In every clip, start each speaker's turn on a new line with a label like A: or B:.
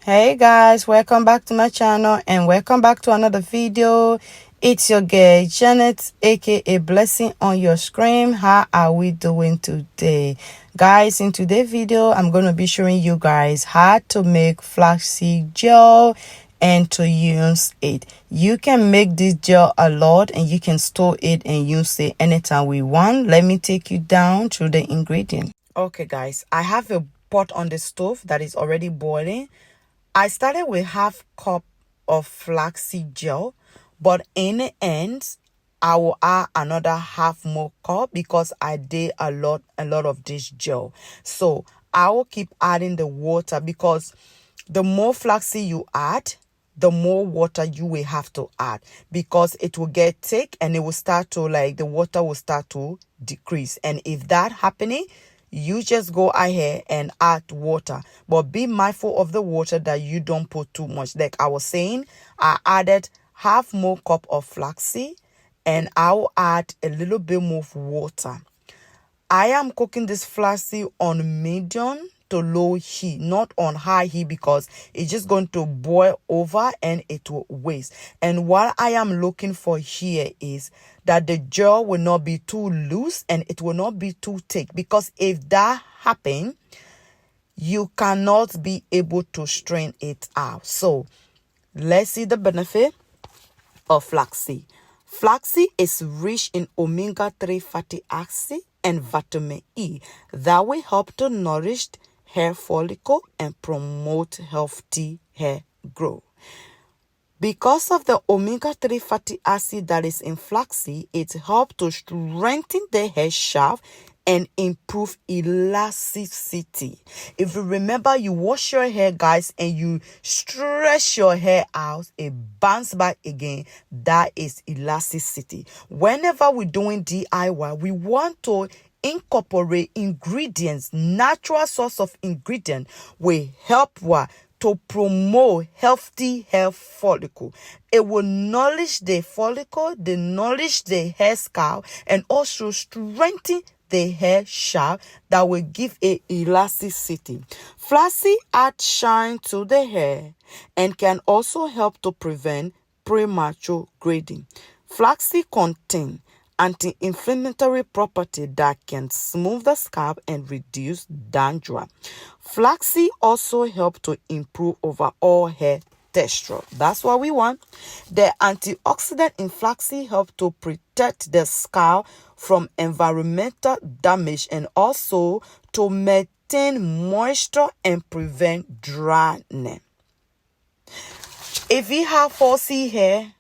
A: Hey guys, welcome back to my channel and welcome back to another video. It's your girl Janet, aka Blessing on your screen. How are we doing today? Guys, in today's video I'm going to be showing you guys how to make flaxseed gel and to use it. You can make this gel a lot and you can store it and use it anytime we want. Let me take you down through the ingredients. Okay guys, I have a pot on the stove that is already boiling. I started with half cup of flaxseed gel, but in the end, I will add another half more cup because I did a lot of this gel. So I will keep adding the water because the more flaxseed you add, the more water you will have to add because it will get thick and it will start to the water will start to decrease. And if that happening, you just go ahead and add water, but be mindful of the water that you don't put too much. Like I was saying, I added half more cup of flaxseed and I will add a little bit more water. I am cooking this flaxseed on medium to low heat, not on high heat, because it's just going to boil over and it will waste. And what I am looking for here is that the gel will not be too loose and it will not be too thick, because if that happens, you cannot be able to strain it out. So let's see the benefit of flaxseed. Flaxseed is rich in omega-3 fatty acid and vitamin E that will help to nourish hair follicle and promote healthy hair growth. Because of the omega-3 fatty acid that is in flaxseed, it helps to strengthen the hair shaft and improve elasticity. If you remember, you wash your hair, guys, and you stretch your hair out, it bounce back again. That is elasticity. Whenever we're doing DIY, we want to incorporate ingredients, natural source of ingredient will help to promote healthy hair follicle. It will nourish the follicle, nourish the hair scalp, and also strengthen the hair shaft that will give it elasticity. Flaxseed adds shine to the hair and can also help to prevent premature grading. Flaxseed contains anti-inflammatory property that can smooth the scalp and reduce dandruff. Flaxseed also helps to improve overall hair texture. That's what we want. The antioxidant in flaxseed help to protect the scalp from environmental damage and also to maintain moisture and prevent dryness. If you have falsy hair,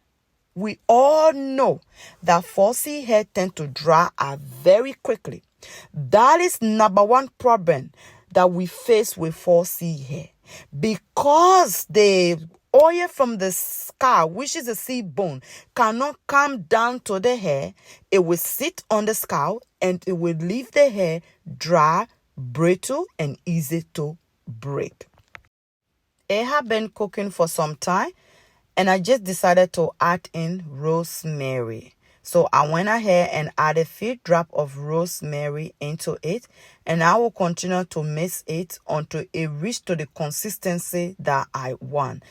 A: we all know that falsy hair tend to dry out very quickly. That is number one problem that we face with falsy hair, because the oil from the scalp, which is the seed bone, cannot come down to the hair. It will sit on the scalp and it will leave the hair dry, brittle, and easy to break. It had been cooking for some time, and I just decided to add in rosemary. So I went ahead and added a few drops of rosemary into it, and I will continue to mix it until it reaches to the consistency that I want.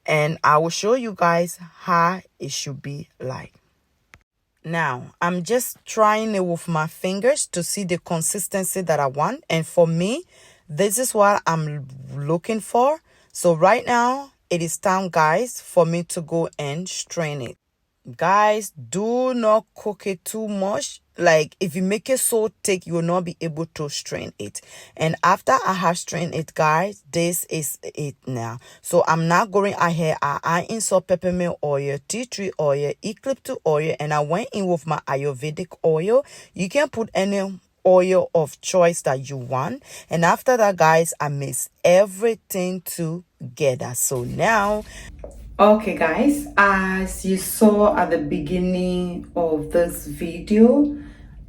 A: And I will show you guys how it should be like. Now, I'm just trying it with my fingers to see the consistency that I want. And for me, this is what I'm looking for. So right now, it is time, guys, for me to go and strain it. Guys, do not cook it too much. Like, if you make it so thick, you will not be able to strain it. And after I have strained it, guys, this is it now. So I'm not going ahead. I insert peppermint oil, tea tree oil, eucalyptus oil, and I went in with my Ayurvedic oil. You can put any oil of choice that you want. And after that, guys, I mix everything together. So now, okay guys, as you saw at the beginning of this video,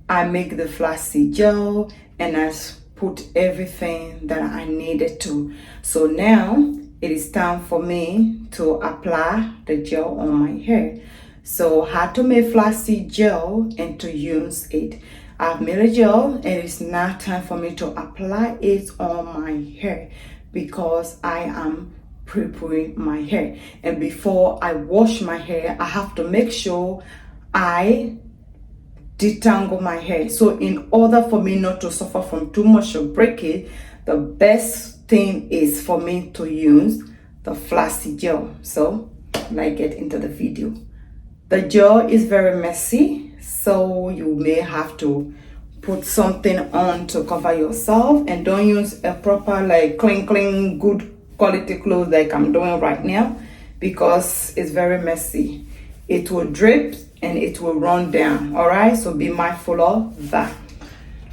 A: I make the flaxseed gel and I put everything that I needed to. So now it is time for me to apply the gel on my hair. So how to make flaxseed gel and to use it. I've made a gel and it's now time for me to apply it on my hair, because I am preparing my hair. And before I wash my hair, I have to make sure I detangle my hair. So in order for me not to suffer from too much of breakage, the best thing is for me to use the Flaxseed gel. So let's get into the video. The gel is very messy, so you may have to put something on to cover yourself, and don't use a proper like clean good quality clothes like I'm doing right now, because it's very messy. It will drip and it will run down. All right, so be mindful of that.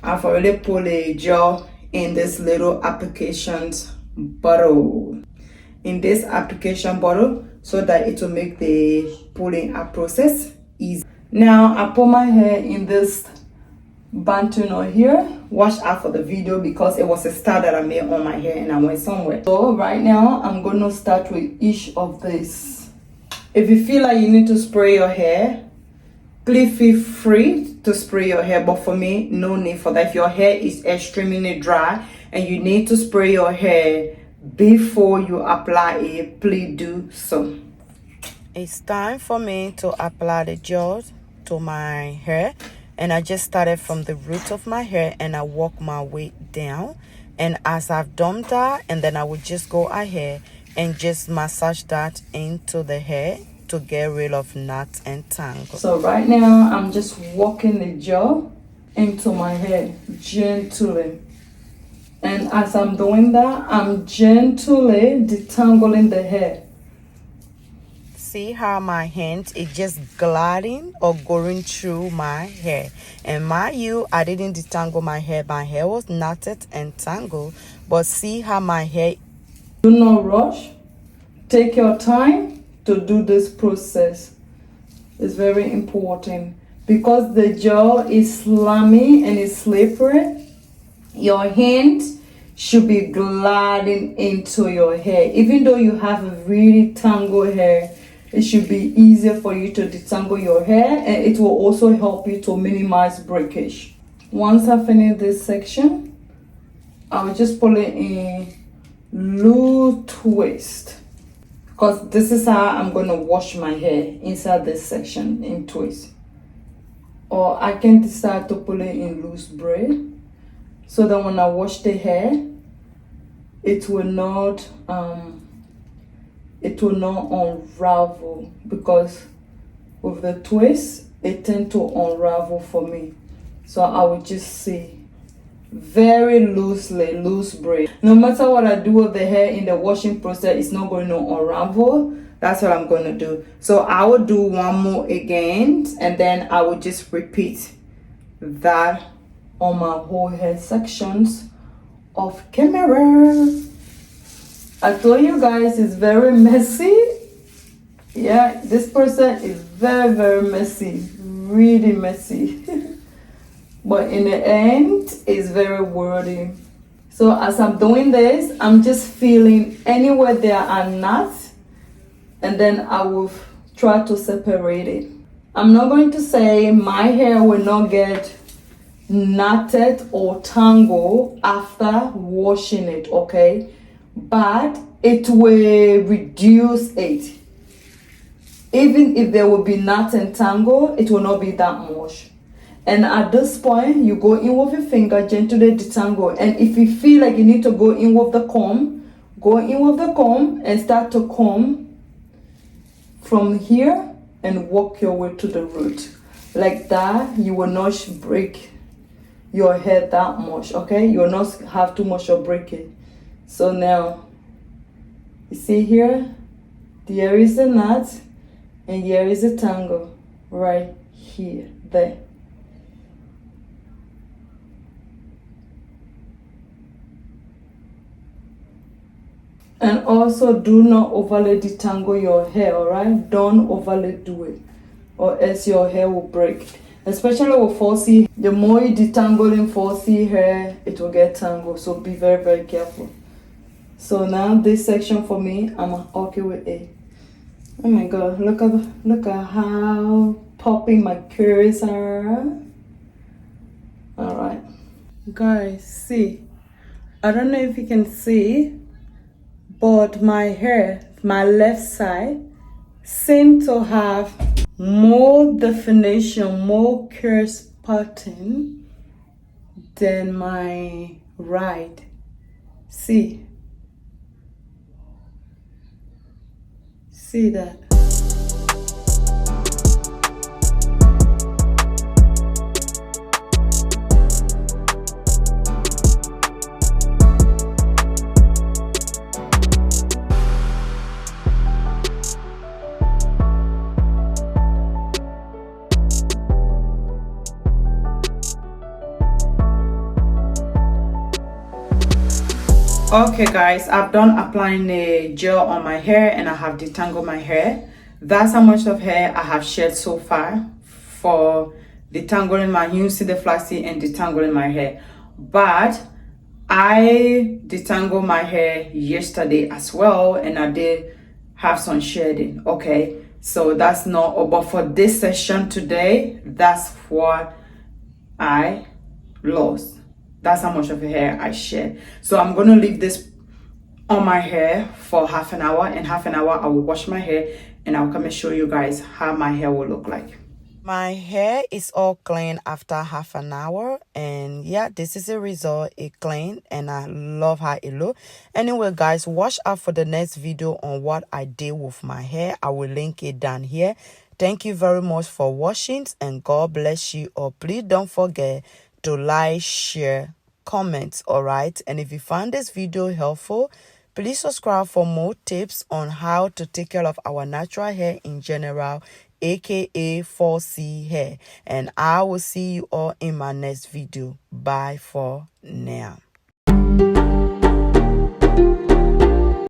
A: I've already put a gel in this little applications bottle, so that it will make the pulling up process easy. Now I put my hair in this bantuno here. Watch out for the video because it was a style that I made on my hair and I went somewhere. So right now I'm gonna start with each of this. If you feel like you need to spray your hair, please feel free to spray your hair, but for me, no need for that. If your hair is extremely dry and you need to spray your hair before you apply it, please do so. It's time for me to apply the gel to my hair, and I just started from the root of my hair and I walk my way down. And as I've done that, and then I would just go ahead and just massage that into the hair to get rid of knots and tangles. So right now I'm just walking the gel into my hair gently, and as I'm doing that, I'm gently detangling the hair. See how my hand is just gliding or going through my hair. And mind you, I didn't detangle my hair was knotted and tangled, but see how my hair. Do not rush. Take your time to do this process. It's very important because the gel is slimy and it's slippery. Your hand should be gliding into your hair. Even though you have a really tangled hair, it should be easier for you to detangle your hair, and it will also help you to minimize breakage. Once I finish this section, I will just pull it in loose twist, because this is how I'm going to wash my hair inside this section in twist. Or I can decide to pull it in loose braid, so that when I wash the hair, it will not unravel, because with the twist it tends to unravel for me. So I will just see very loose braid. No matter what I do with the hair in the washing process, it's not going to unravel. That's what I'm going to do. So I will do one more again, and then I will just repeat that on my whole hair sections of camera. I told you guys it's very messy. Yeah, this process is very messy, really messy. But in the end, it's very worthy. So as I'm doing this, I'm just feeling anywhere there are knots, and then I will try to separate it. I'm not going to say my hair will not get knotted or tangled after washing it, okay? But it will reduce it. Even if there will be knots and tangle, it will not be that much. And at this point, you go in with your finger, gently detangle. And if you feel like you need to go in with the comb, go in with the comb and start to comb from here and work your way to the root. Like that, you will not break your hair that much, okay? You will not have too much of breaking. So now, you see here, there is a knot and here is a tangle right here, there. And also do not overly detangle your hair, alright? Don't overly do it, or else your hair will break. Especially with falsie, the more you detangle in falsie hair, it will get tangled. So be very careful. So now this section for me, I'm okay with it. Oh my god, look at how popping my curls are. Alright. Guys, see. I don't know if you can see, but my hair, my left side, seem to have more definition, more curse pattern than my right. See that? Okay guys, I've done applying the gel on my hair and I have detangled my hair. That's how much of hair I have shed so far for detangling my, you see the flaxseed and detangling my hair. But I detangled my hair yesterday as well and I did have some shedding. Okay, so that's not, but for this session today, that's what I lost. That's how much of hair I shed. So I'm going to leave this on my hair for half an hour. In half an hour, I will wash my hair and I'll come and show you guys how my hair will look like. My hair is all clean after half an hour, and yeah, this is the result. It clean and I love how it look. Anyway guys, watch out for the next video on what I did with my hair. I will link it down here. Thank you very much for watching and God bless you all. Please don't forget to like, share, comment, all right? And if you found this video helpful, please subscribe for more tips on how to take care of our natural hair in general, aka 4C hair. And I will see you all in my next video. Bye for now.